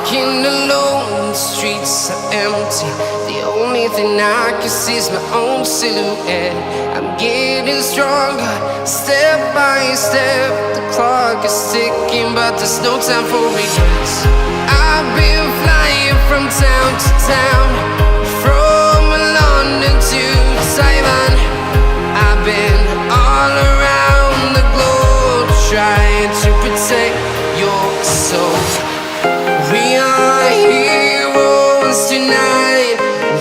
Walking alone, the streets are empty. The only thing I can see is my own silhouette. I'm getting stronger, step by step. The clock is ticking, but there's no time for regrets. I've been flying from town to town, from London to Taiwan. I've been all around the globe, trying to protect your soul. We are heroes tonight.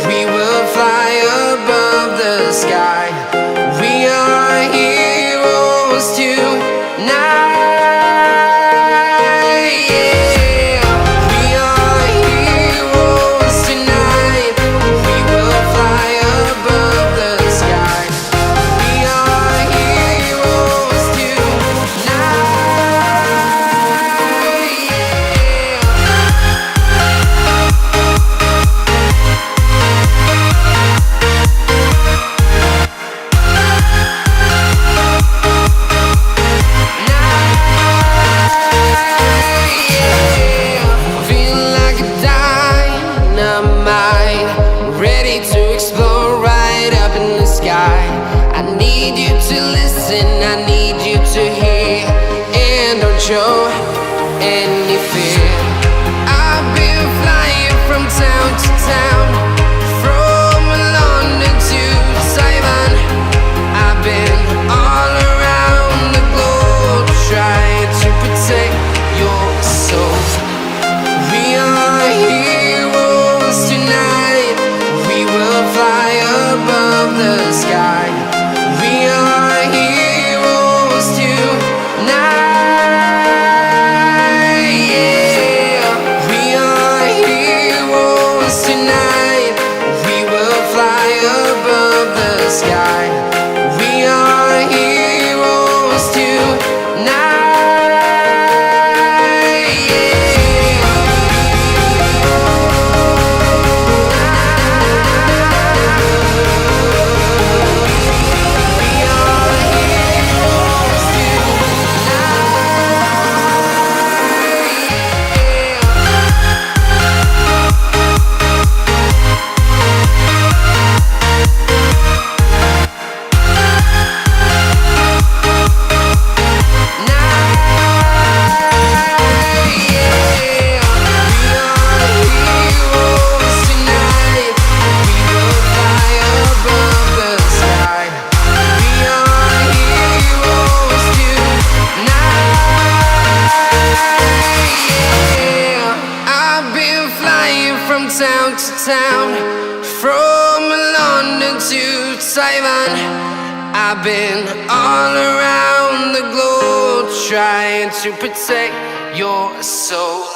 We will fly above the sky. We are heroes tonight. Yeah. We are heroes tonight. We will fly above the sky. We are heroes tonight. I need you to listen, I need you to hear, and don't show any fear. I've been flying from town to town, from London to Taiwan. I've been all around the globe, trying to protect your soul. We are heroes tonight. We will fly above the sky. We are heroes tonight. Yeah. We are heroes tonight. We will fly above the sky. We are heroes tonight. From town to town, from London to Taiwan. I've been all around the globe, trying to protect your soul.